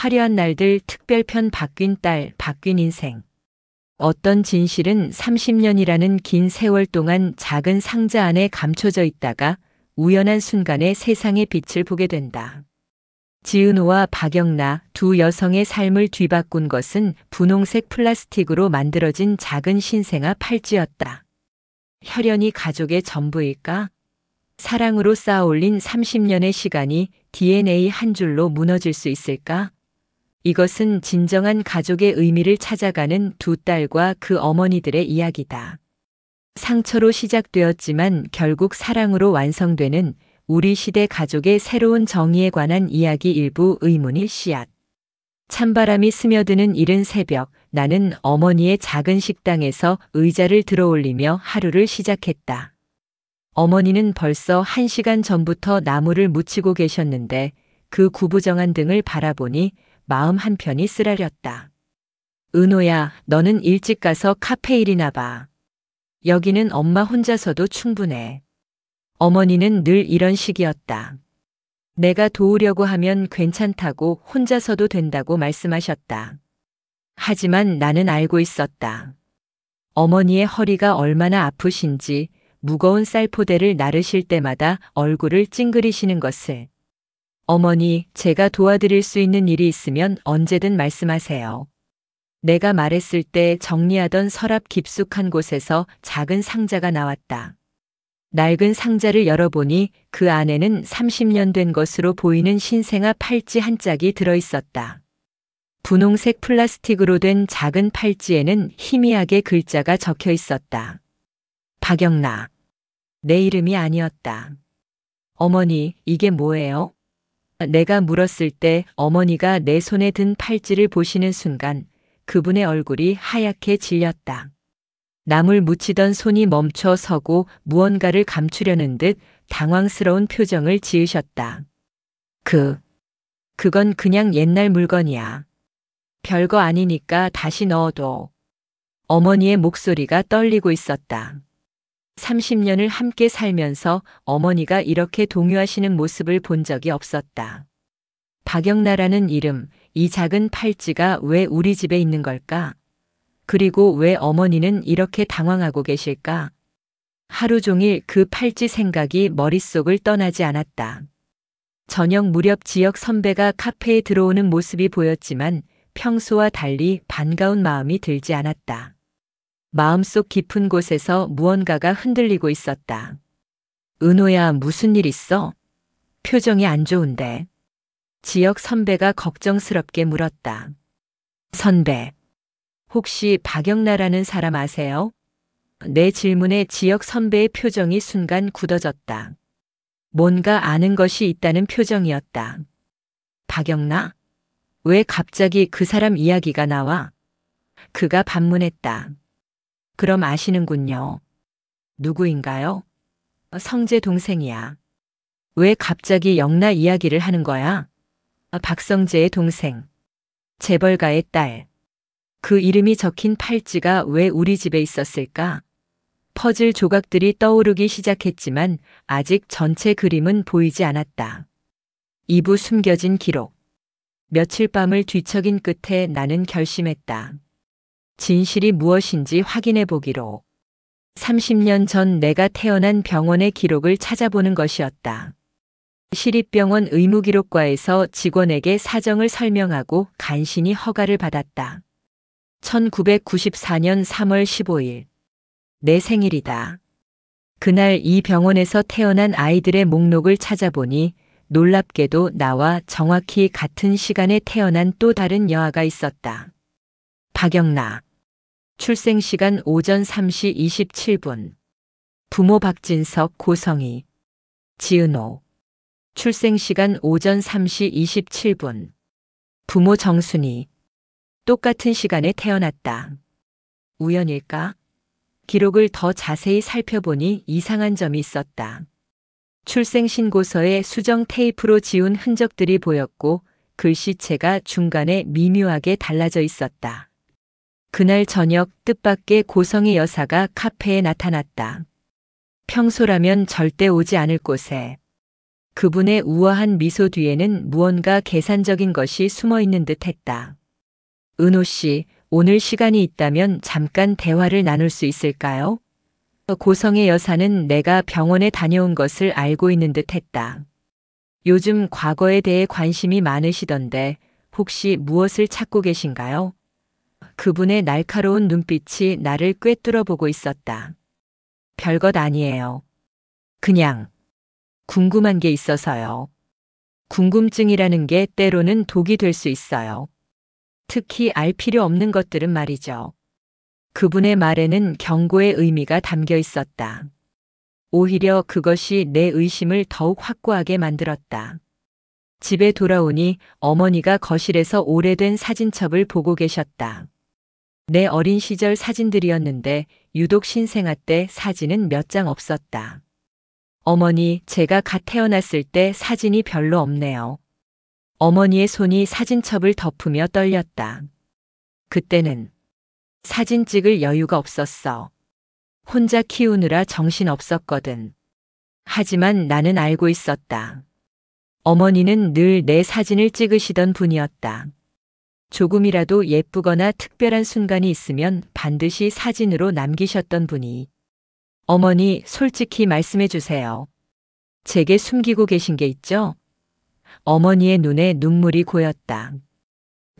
화려한 날들 특별편 바뀐 딸, 바뀐 인생. 어떤 진실은 30년이라는 긴 세월 동안 작은 상자 안에 감춰져 있다가 우연한 순간에 세상의 빛을 보게 된다. 지은호와 박영나 두 여성의 삶을 뒤바꾼 것은 분홍색 플라스틱으로 만들어진 작은 신생아 팔찌였다. 혈연이 가족의 전부일까? 사랑으로 쌓아올린 30년의 시간이 DNA 한 줄로 무너질 수 있을까? 이것은 진정한 가족의 의미를 찾아가는 두 딸과 그 어머니들의 이야기다. 상처로 시작되었지만 결국 사랑으로 완성되는 우리 시대 가족의 새로운 정의에 관한 이야기 일부 의문의 씨앗. 찬바람이 스며드는 이른 새벽, 나는 어머니의 작은 식당에서 의자를 들어올리며 하루를 시작했다. 어머니는 벌써 1시간 전부터 나무를 묻히고 계셨는데 그 구부정한 등을 바라보니 마음 한편이 쓰라렸다. 은호야, 너는 일찍 가서 카페 일이나 봐. 여기는 엄마 혼자서도 충분해. 어머니는 늘 이런 식이었다. 내가 도우려고 하면 괜찮다고 혼자서도 된다고 말씀하셨다. 하지만 나는 알고 있었다. 어머니의 허리가 얼마나 아프신지 무거운 쌀포대를 나르실 때마다 얼굴을 찡그리시는 것을. 어머니, 제가 도와드릴 수 있는 일이 있으면 언제든 말씀하세요. 내가 말했을 때 정리하던 서랍 깊숙한 곳에서 작은 상자가 나왔다. 낡은 상자를 열어보니 그 안에는 30년 된 것으로 보이는 신생아 팔찌 한 짝이 들어있었다. 분홍색 플라스틱으로 된 작은 팔찌에는 희미하게 글자가 적혀 있었다. 박영나. 내 이름이 아니었다. 어머니, 이게 뭐예요? 내가 물었을 때 어머니가 내 손에 든 팔찌를 보시는 순간 그분의 얼굴이 하얗게 질렸다. 나물 묻히던 손이 멈춰 서고 무언가를 감추려는 듯 당황스러운 표정을 지으셨다. 그건 그냥 옛날 물건이야. 별거 아니니까 다시 넣어둬. 어머니의 목소리가 떨리고 있었다. 30년을 함께 살면서 어머니가 이렇게 동요하시는 모습을 본 적이 없었다. 박영나라는 이름, 이 작은 팔찌가 왜 우리 집에 있는 걸까? 그리고 왜 어머니는 이렇게 당황하고 계실까? 하루 종일 그 팔찌 생각이 머릿속을 떠나지 않았다. 저녁 무렵 지역 선배가 카페에 들어오는 모습이 보였지만 평소와 달리 반가운 마음이 들지 않았다. 마음속 깊은 곳에서 무언가가 흔들리고 있었다. 은호야, 무슨 일 있어? 표정이 안 좋은데. 지역 선배가 걱정스럽게 물었다. 선배, 혹시 박영나라는 사람 아세요? 내 질문에 지역 선배의 표정이 순간 굳어졌다. 뭔가 아는 것이 있다는 표정이었다. 박영나? 왜 갑자기 그 사람 이야기가 나와? 그가 반문했다. 그럼 아시는군요. 누구인가요? 성재 동생이야. 왜 갑자기 영나 이야기를 하는 거야? 박성재의 동생. 재벌가의 딸. 그 이름이 적힌 팔찌가 왜 우리 집에 있었을까? 퍼즐 조각들이 떠오르기 시작했지만 아직 전체 그림은 보이지 않았다. 이부 숨겨진 기록. 며칠 밤을 뒤척인 끝에 나는 결심했다. 진실이 무엇인지 확인해 보기로. 30년 전 내가 태어난 병원의 기록을 찾아보는 것이었다. 시립병원 의무기록과에서 직원에게 사정을 설명하고 간신히 허가를 받았다. 1994년 3월 15일. 내 생일이다. 그날 이 병원에서 태어난 아이들의 목록을 찾아보니 놀랍게도 나와 정확히 같은 시간에 태어난 또 다른 여아가 있었다. 박영나. 출생시간 오전 3시 27분. 부모 박진석, 고성희. 지은호. 출생시간 오전 3시 27분. 부모 정순이. 똑같은 시간에 태어났다. 우연일까? 기록을 더 자세히 살펴보니 이상한 점이 있었다. 출생신고서에 수정 테이프로 지운 흔적들이 보였고 글씨체가 중간에 미묘하게 달라져 있었다. 그날 저녁 뜻밖의 고성희 여사가 카페에 나타났다. 평소라면 절대 오지 않을 곳에. 그분의 우아한 미소 뒤에는 무언가 계산적인 것이 숨어 있는 듯 했다. 은호 씨, 오늘 시간이 있다면 잠깐 대화를 나눌 수 있을까요? 고성의 여사는 내가 병원에 다녀온 것을 알고 있는 듯 했다. 요즘 과거에 대해 관심이 많으시던데 혹시 무엇을 찾고 계신가요? 그분의 날카로운 눈빛이 나를 꿰뚫어 보고 있었다. 별것 아니에요. 그냥 궁금한 게 있어서요. 궁금증이라는 게 때로는 독이 될 수 있어요. 특히 알 필요 없는 것들은 말이죠. 그분의 말에는 경고의 의미가 담겨 있었다. 오히려 그것이 내 의심을 더욱 확고하게 만들었다. 집에 돌아오니 어머니가 거실에서 오래된 사진첩을 보고 계셨다. 내 어린 시절 사진들이었는데 유독 신생아 때 사진은 몇 장 없었다. 어머니, 제가 갓 태어났을 때 사진이 별로 없네요. 어머니의 손이 사진첩을 덮으며 떨렸다. 그때는 사진 찍을 여유가 없었어. 혼자 키우느라 정신 없었거든. 하지만 나는 알고 있었다. 어머니는 늘 내 사진을 찍으시던 분이었다. 조금이라도 예쁘거나 특별한 순간이 있으면 반드시 사진으로 남기셨던 분이. 어머니, 솔직히 말씀해 주세요. 제게 숨기고 계신 게 있죠? 어머니의 눈에 눈물이 고였다.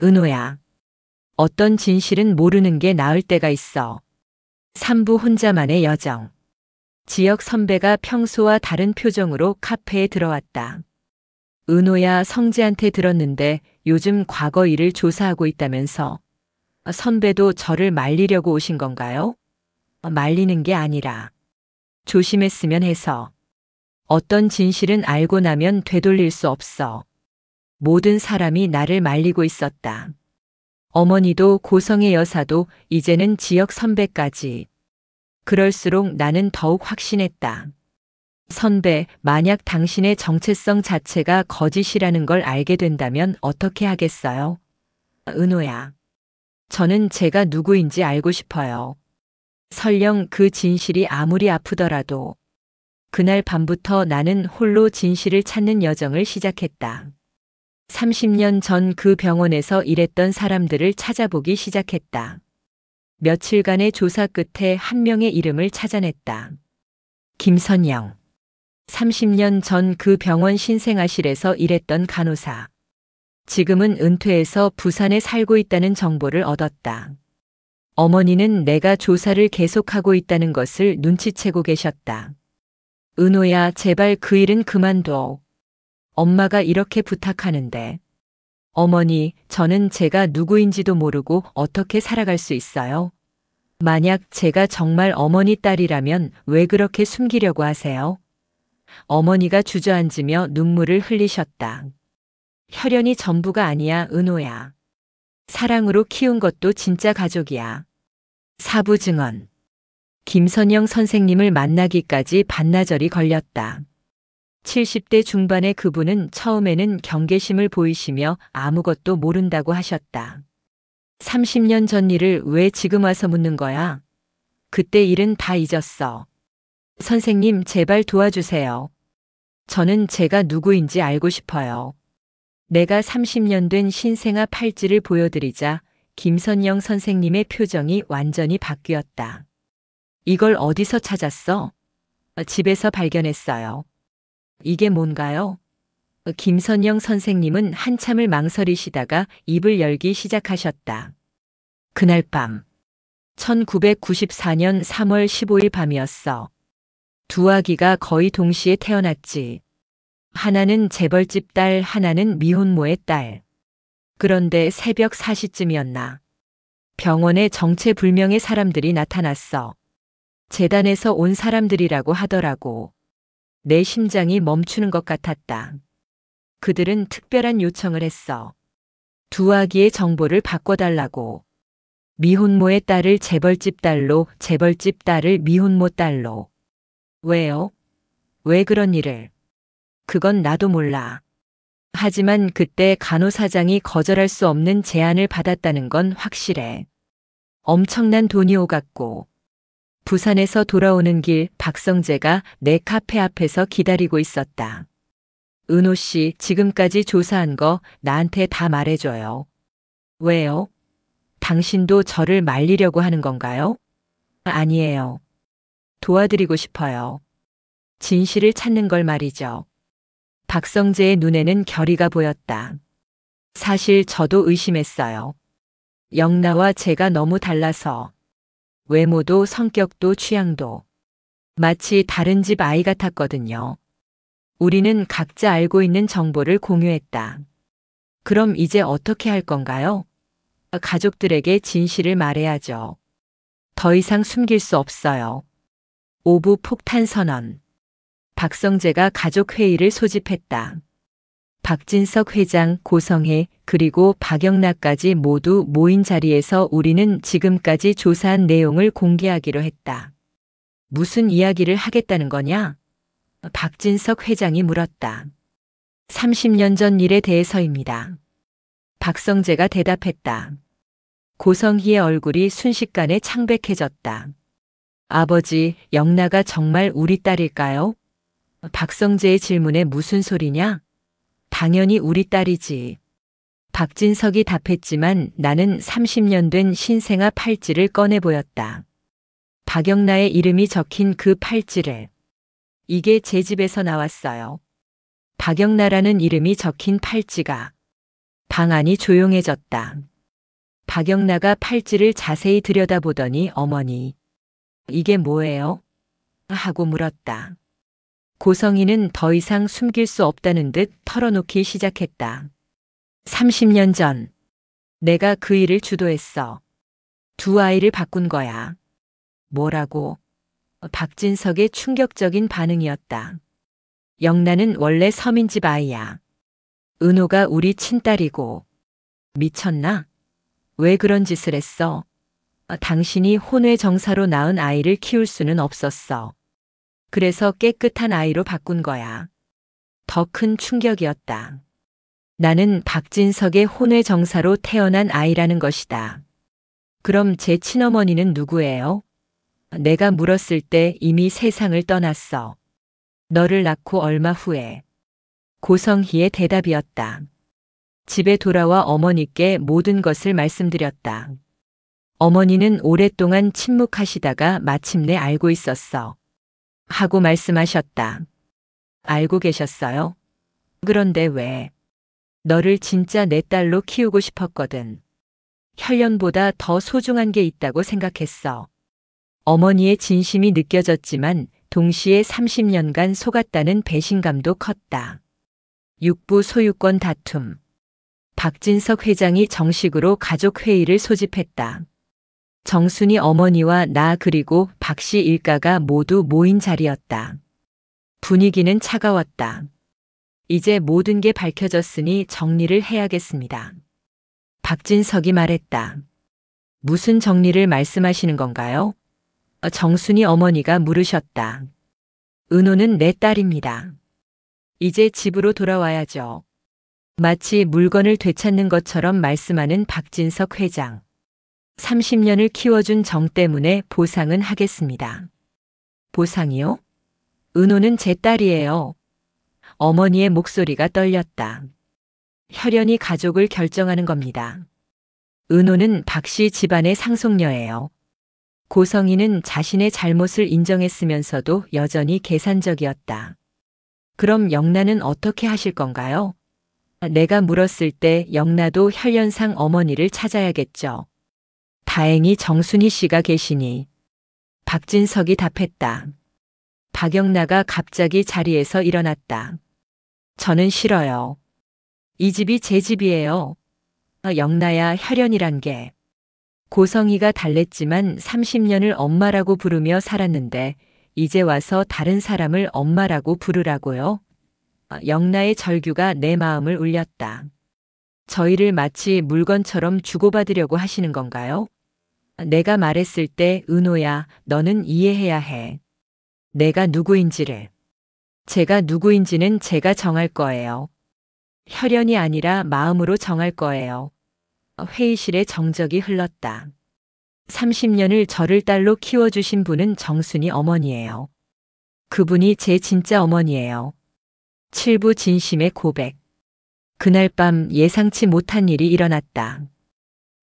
은호야. 어떤 진실은 모르는 게 나을 때가 있어. 산부 혼자만의 여정. 지역 선배가 평소와 다른 표정으로 카페에 들어왔다. 은호야, 성재한테 들었는데 요즘 과거 일을 조사하고 있다면서. 선배도 저를 말리려고 오신 건가요? 말리는 게 아니라 조심했으면 해서. 어떤 진실은 알고 나면 되돌릴 수 없어. 모든 사람이 나를 말리고 있었다. 어머니도 고성의 여사도 이제는 지역 선배까지. 그럴수록 나는 더욱 확신했다. 선배, 만약 당신의 정체성 자체가 거짓이라는 걸 알게 된다면 어떻게 하겠어요? 은호야. 저는 제가 누구인지 알고 싶어요. 설령 그 진실이 아무리 아프더라도. 그날 밤부터 나는 홀로 진실을 찾는 여정을 시작했다. 30년 전 그 병원에서 일했던 사람들을 찾아보기 시작했다. 며칠간의 조사 끝에 한 명의 이름을 찾아냈다. 김선영. 30년 전 그 병원 신생아실에서 일했던 간호사. 지금은 은퇴해서 부산에 살고 있다는 정보를 얻었다. 어머니는 내가 조사를 계속하고 있다는 것을 눈치채고 계셨다. 은호야, 제발 그 일은 그만둬. 엄마가 이렇게 부탁하는데. 어머니, 저는 제가 누구인지도 모르고 어떻게 살아갈 수 있어요? 만약 제가 정말 어머니 딸이라면 왜 그렇게 숨기려고 하세요? 어머니가 주저앉으며 눈물을 흘리셨다. 혈연이 전부가 아니야, 은호야. 사랑으로 키운 것도 진짜 가족이야. 사부 증언. 김선영 선생님을 만나기까지 반나절이 걸렸다. 70대 중반의 그분은 처음에는 경계심을 보이시며 아무것도 모른다고 하셨다. 30년 전 일을 왜 지금 와서 묻는 거야? 그때 일은 다 잊었어. 선생님, 제발 도와주세요. 저는 제가 누구인지 알고 싶어요. 내가 30년 된 신생아 팔찌를 보여드리자 김선영 선생님의 표정이 완전히 바뀌었다. 이걸 어디서 찾았어? 집에서 발견했어요. 이게 뭔가요? 김선영 선생님은 한참을 망설이시다가 입을 열기 시작하셨다. 그날 밤, 1994년 3월 15일 밤이었어. 두 아기가 거의 동시에 태어났지. 하나는 재벌집 딸, 하나는 미혼모의 딸. 그런데 새벽 4시쯤이었나. 병원에 정체불명의 사람들이 나타났어. 재단에서 온 사람들이라고 하더라고. 내 심장이 멈추는 것 같았다. 그들은 특별한 요청을 했어. 두 아기의 정보를 바꿔달라고. 미혼모의 딸을 재벌집 딸로, 재벌집 딸을 미혼모 딸로. 왜요? 왜 그런 일을? 그건 나도 몰라. 하지만 그때 간호사장이 거절할 수 없는 제안을 받았다는 건 확실해. 엄청난 돈이 오갔고. 부산에서 돌아오는 길 박성재가 내 카페 앞에서 기다리고 있었다. 은호 씨, 지금까지 조사한 거 나한테 다 말해줘요. 왜요? 당신도 저를 말리려고 하는 건가요? 아니에요. 도와드리고 싶어요. 진실을 찾는 걸 말이죠. 박성재의 눈에는 결의가 보였다. 사실 저도 의심했어요. 영나와 제가 너무 달라서. 외모도 성격도 취향도. 마치 다른 집 아이 같았거든요. 우리는 각자 알고 있는 정보를 공유했다. 그럼 이제 어떻게 할 건가요? 가족들에게 진실을 말해야죠. 더 이상 숨길 수 없어요. 오부 폭탄 선언. 박성재가 가족회의를 소집했다. 박진석 회장, 고성혜, 그리고 박영나까지 모두 모인 자리에서 우리는 지금까지 조사한 내용을 공개하기로 했다. 무슨 이야기를 하겠다는 거냐? 박진석 회장이 물었다. 30년 전 일에 대해서입니다. 박성재가 대답했다. 고성희의 얼굴이 순식간에 창백해졌다. 아버지, 영나가 정말 우리 딸일까요? 박성재의 질문에 무슨 소리냐? 당연히 우리 딸이지. 박진석이 답했지만 나는 30년 된 신생아 팔찌를 꺼내 보였다. 박영나의 이름이 적힌 그 팔찌를. 이게 제 집에서 나왔어요. 박영나라는 이름이 적힌 팔찌가. 방 안이 조용해졌다. 박영나가 팔찌를 자세히 들여다보더니 어머니, 이게 뭐예요? 하고 물었다. 고성희는 더 이상 숨길 수 없다는 듯 털어놓기 시작했다. 30년 전, 내가 그 일을 주도했어. 두 아이를 바꾼 거야. 뭐라고? 박진석의 충격적인 반응이었다. 영나는 원래 서민집 아이야. 은호가 우리 친딸이고. 미쳤나? 왜 그런 짓을 했어? 당신이 혼외정사로 낳은 아이를 키울 수는 없었어. 그래서 깨끗한 아이로 바꾼 거야. 더 큰 충격이었다. 나는 박진석의 혼외정사로 태어난 아이라는 것이다. 그럼 제 친어머니는 누구예요? 내가 물었을 때 이미 세상을 떠났어. 너를 낳고 얼마 후에. 고성희의 대답이었다. 집에 돌아와 어머니께 모든 것을 말씀드렸다. 어머니는 오랫동안 침묵하시다가 마침내 알고 있었어. 하고 말씀하셨다. 알고 계셨어요? 그런데 왜? 너를 진짜 내 딸로 키우고 싶었거든. 혈연보다 더 소중한 게 있다고 생각했어. 어머니의 진심이 느껴졌지만 동시에 30년간 속았다는 배신감도 컸다. 육부 소유권 다툼. 박진석 회장이 정식으로 가족회의를 소집했다. 정순이 어머니와 나 그리고 박 씨 일가가 모두 모인 자리였다. 분위기는 차가웠다. 이제 모든 게 밝혀졌으니 정리를 해야겠습니다. 박진석이 말했다. 무슨 정리를 말씀하시는 건가요? 정순이 어머니가 물으셨다. 은호는 내 딸입니다. 이제 집으로 돌아와야죠. 마치 물건을 되찾는 것처럼 말씀하는 박진석 회장. 30년을 키워준 정 때문에 보상은 하겠습니다. 보상이요? 은호는 제 딸이에요. 어머니의 목소리가 떨렸다. 혈연이 가족을 결정하는 겁니다. 은호는 박 씨 집안의 상속녀예요. 고성희는 자신의 잘못을 인정했으면서도 여전히 계산적이었다. 그럼 영나는 어떻게 하실 건가요? 내가 물었을 때 영나도 혈연상 어머니를 찾아야겠죠. 다행히 정순희 씨가 계시니. 박진석이 답했다. 박영나가 갑자기 자리에서 일어났다. 저는 싫어요. 이 집이 제 집이에요. 영나야, 혈연이란 게. 고성희가 달랬지만 30년을 엄마라고 부르며 살았는데 이제 와서 다른 사람을 엄마라고 부르라고요? 영나의 절규가 내 마음을 울렸다. 저희를 마치 물건처럼 주고받으려고 하시는 건가요? 내가 말했을 때 은호야, 너는 이해해야 해. 내가 누구인지를. 제가 누구인지는 제가 정할 거예요. 혈연이 아니라 마음으로 정할 거예요. 회의실에 정적이 흘렀다. 30년을 저를 딸로 키워주신 분은 정순이 어머니예요. 그분이 제 진짜 어머니예요. 7부 진심의 고백. 그날 밤 예상치 못한 일이 일어났다.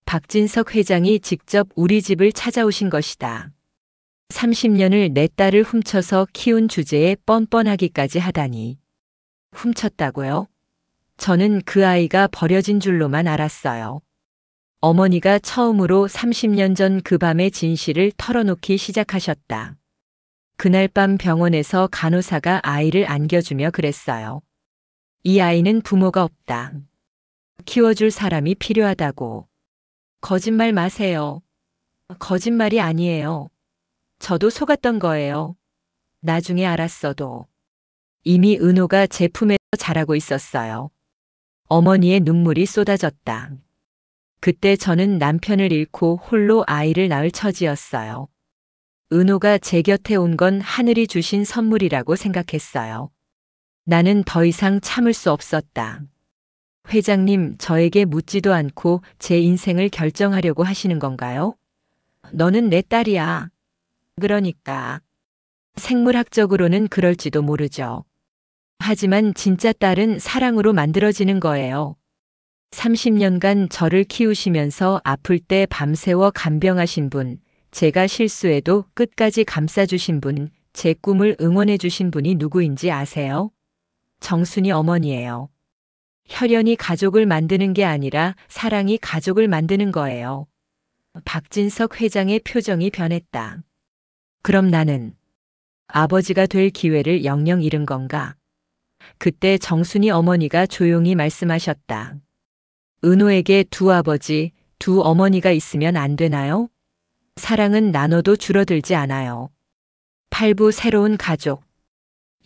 박진석 회장이 직접 우리 집을 찾아오신 것이다. 30년을 내 딸을 훔쳐서 키운 주제에 뻔뻔하기까지 하다니. 훔쳤다고요? 저는 그 아이가 버려진 줄로만 알았어요. 어머니가 처음으로 30년 전 그 밤의 진실을 털어놓기 시작하셨다. 그날 밤 병원에서 간호사가 아이를 안겨주며 그랬어요. 이 아이는 부모가 없다. 키워줄 사람이 필요하다고. 거짓말 마세요. 거짓말이 아니에요. 저도 속았던 거예요. 나중에 알았어도. 이미 은호가 제 품에서 자라고 있었어요. 어머니의 눈물이 쏟아졌다. 그때 저는 남편을 잃고 홀로 아이를 낳을 처지였어요. 은호가 제 곁에 온 건 하늘이 주신 선물이라고 생각했어요. 나는 더 이상 참을 수 없었다. 회장님, 저에게 묻지도 않고 제 인생을 결정하려고 하시는 건가요? 너는 내 딸이야. 그러니까. 생물학적으로는 그럴지도 모르죠. 하지만 진짜 딸은 사랑으로 만들어지는 거예요. 30년간 저를 키우시면서 아플 때 밤새워 간병하신 분, 제가 실수해도 끝까지 감싸주신 분, 제 꿈을 응원해주신 분이 누구인지 아세요? 정순이 어머니예요. 혈연이 가족을 만드는 게 아니라 사랑이 가족을 만드는 거예요. 박진석 회장의 표정이 변했다. 그럼 나는 아버지가 될 기회를 영영 잃은 건가? 그때 정순이 어머니가 조용히 말씀하셨다. 은호에게 두 아버지, 두 어머니가 있으면 안 되나요? 사랑은 나눠도 줄어들지 않아요. 8부 새로운 가족.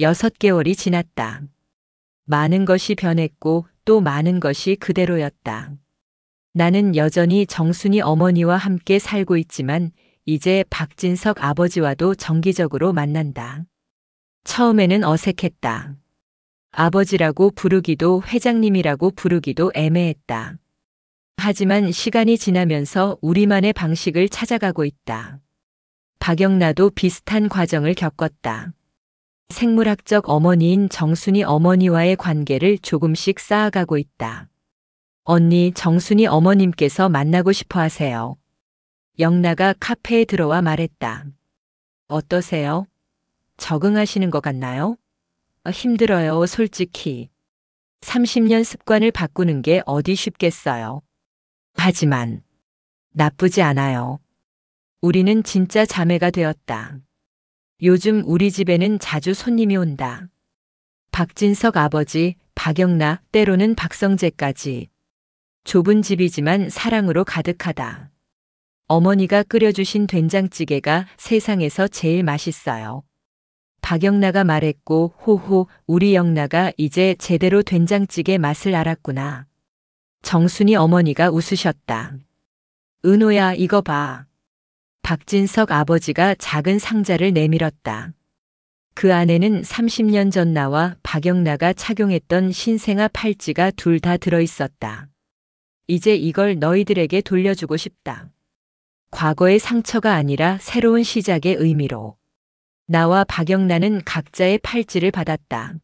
6개월이 지났다. 많은 것이 변했고 또 많은 것이 그대로였다. 나는 여전히 정순이 어머니와 함께 살고 있지만 이제 박진석 아버지와도 정기적으로 만난다. 처음에는 어색했다. 아버지라고 부르기도 회장님이라고 부르기도 애매했다. 하지만 시간이 지나면서 우리만의 방식을 찾아가고 있다. 박영나도 비슷한 과정을 겪었다. 생물학적 어머니인 정순이 어머니와의 관계를 조금씩 쌓아가고 있다. 언니, 정순이 어머님께서 만나고 싶어 하세요. 영나가 카페에 들어와 말했다. 어떠세요? 적응하시는 것 같나요? 힘들어요, 솔직히. 30년 습관을 바꾸는 게 어디 쉽겠어요. 하지만 나쁘지 않아요. 우리는 진짜 자매가 되었다. 요즘 우리 집에는 자주 손님이 온다. 박진석 아버지, 박영나, 때로는 박성재까지. 좁은 집이지만 사랑으로 가득하다. 어머니가 끓여주신 된장찌개가 세상에서 제일 맛있어요. 박영나가 말했고, 호호, 우리 영나가 이제 제대로 된장찌개 맛을 알았구나. 정순이 어머니가 웃으셨다. 은호야, 이거 봐. 박진석 아버지가 작은 상자를 내밀었다. 그 안에는 30년 전 나와 박영나가 착용했던 신생아 팔찌가 둘 다 들어있었다. 이제 이걸 너희들에게 돌려주고 싶다. 과거의 상처가 아니라 새로운 시작의 의미로. 나와 박영나는 각자의 팔찌를 받았다.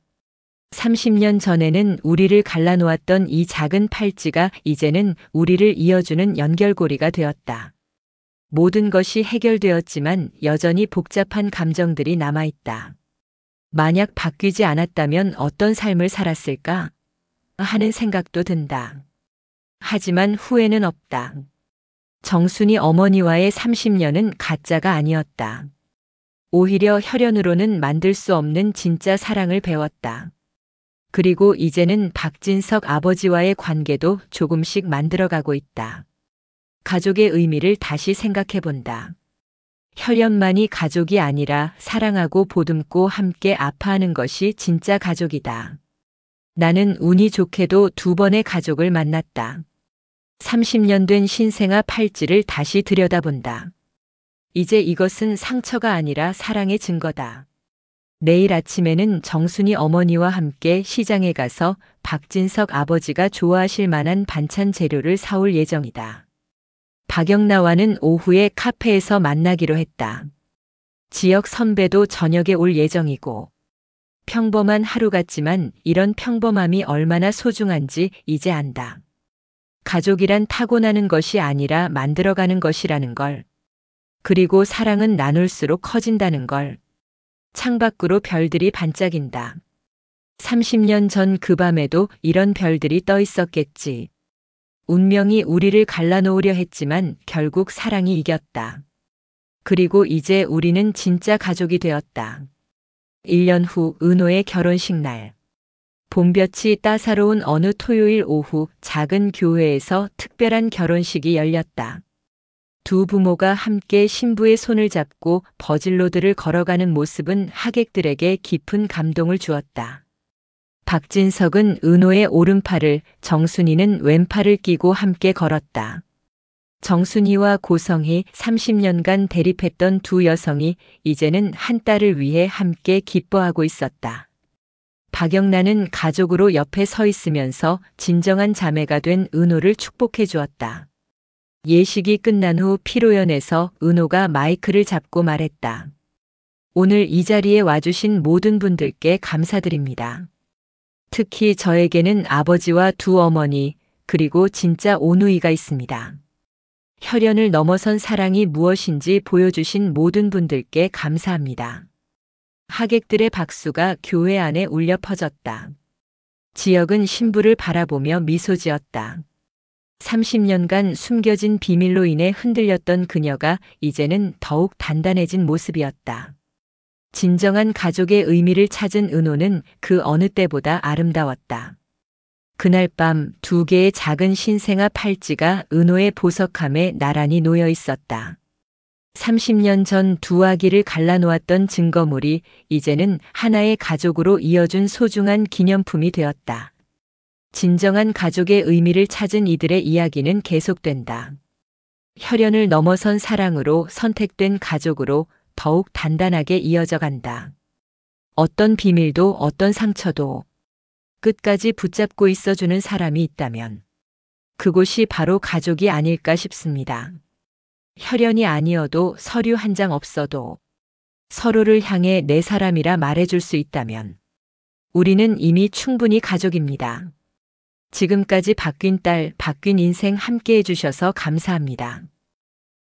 30년 전에는 우리를 갈라놓았던 이 작은 팔찌가 이제는 우리를 이어주는 연결고리가 되었다. 모든 것이 해결되었지만 여전히 복잡한 감정들이 남아있다. 만약 바뀌지 않았다면 어떤 삶을 살았을까? 하는 생각도 든다. 하지만 후회는 없다. 정순이 어머니와의 30년은 가짜가 아니었다. 오히려 혈연으로는 만들 수 없는 진짜 사랑을 배웠다. 그리고 이제는 박진석 아버지와의 관계도 조금씩 만들어가고 있다. 가족의 의미를 다시 생각해본다. 혈연만이 가족이 아니라 사랑하고 보듬고 함께 아파하는 것이 진짜 가족이다. 나는 운이 좋게도 2번의 가족을 만났다. 30년 된 신생아 팔찌를 다시 들여다본다. 이제 이것은 상처가 아니라 사랑의 증거다. 내일 아침에는 정순이 어머니와 함께 시장에 가서 박진석 아버지가 좋아하실 만한 반찬 재료를 사올 예정이다. 박영나와는 오후에 카페에서 만나기로 했다. 지역 선배도 저녁에 올 예정이고 평범한 하루 같지만 이런 평범함이 얼마나 소중한지 이제 안다. 가족이란 타고나는 것이 아니라 만들어가는 것이라는 걸. 그리고 사랑은 나눌수록 커진다는 걸. 창밖으로 별들이 반짝인다. 30년 전 그 밤에도 이런 별들이 떠 있었겠지. 운명이 우리를 갈라놓으려 했지만 결국 사랑이 이겼다. 그리고 이제 우리는 진짜 가족이 되었다. 1년 후 은호의 결혼식 날. 봄볕이 따사로운 어느 토요일 오후 작은 교회에서 특별한 결혼식이 열렸다. 두 부모가 함께 신부의 손을 잡고 버질로드를 걸어가는 모습은 하객들에게 깊은 감동을 주었다. 박진석은 은호의 오른팔을, 정순이는 왼팔을 끼고 함께 걸었다. 정순이와 고성희 30년간 대립했던 두 여성이 이제는 한 딸을 위해 함께 기뻐하고 있었다. 박영란은 가족으로 옆에 서 있으면서 진정한 자매가 된 은호를 축복해 주었다. 예식이 끝난 후 피로연에서 은호가 마이크를 잡고 말했다. 오늘 이 자리에 와주신 모든 분들께 감사드립니다. 특히 저에게는 아버지와 두 어머니, 그리고 진짜 오누이가 있습니다. 혈연을 넘어선 사랑이 무엇인지 보여주신 모든 분들께 감사합니다. 하객들의 박수가 교회 안에 울려 퍼졌다. 지역은 신부를 바라보며 미소 지었다. 30년간 숨겨진 비밀로 인해 흔들렸던 그녀가 이제는 더욱 단단해진 모습이었다. 진정한 가족의 의미를 찾은 은호는 그 어느 때보다 아름다웠다. 그날 밤 두 개의 작은 신생아 팔찌가 은호의 보석함에 나란히 놓여 있었다. 30년 전 두 아기를 갈라놓았던 증거물이 이제는 하나의 가족으로 이어준 소중한 기념품이 되었다. 진정한 가족의 의미를 찾은 이들의 이야기는 계속된다. 혈연을 넘어선 사랑으로 선택된 가족으로 더욱 단단하게 이어져 간다. 어떤 비밀도 어떤 상처도 끝까지 붙잡고 있어주는 사람이 있다면 그곳이 바로 가족이 아닐까 싶습니다. 혈연이 아니어도 서류 한 장 없어도 서로를 향해 내 사람이라 말해줄 수 있다면 우리는 이미 충분히 가족입니다. 지금까지 바뀐 딸, 바뀐 인생 함께 해주셔서 감사합니다.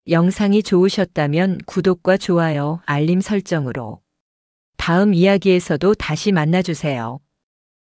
영상이 좋으셨다면 구독과 좋아요, 알림 설정으로 다음 이야기에서도 다시 만나주세요.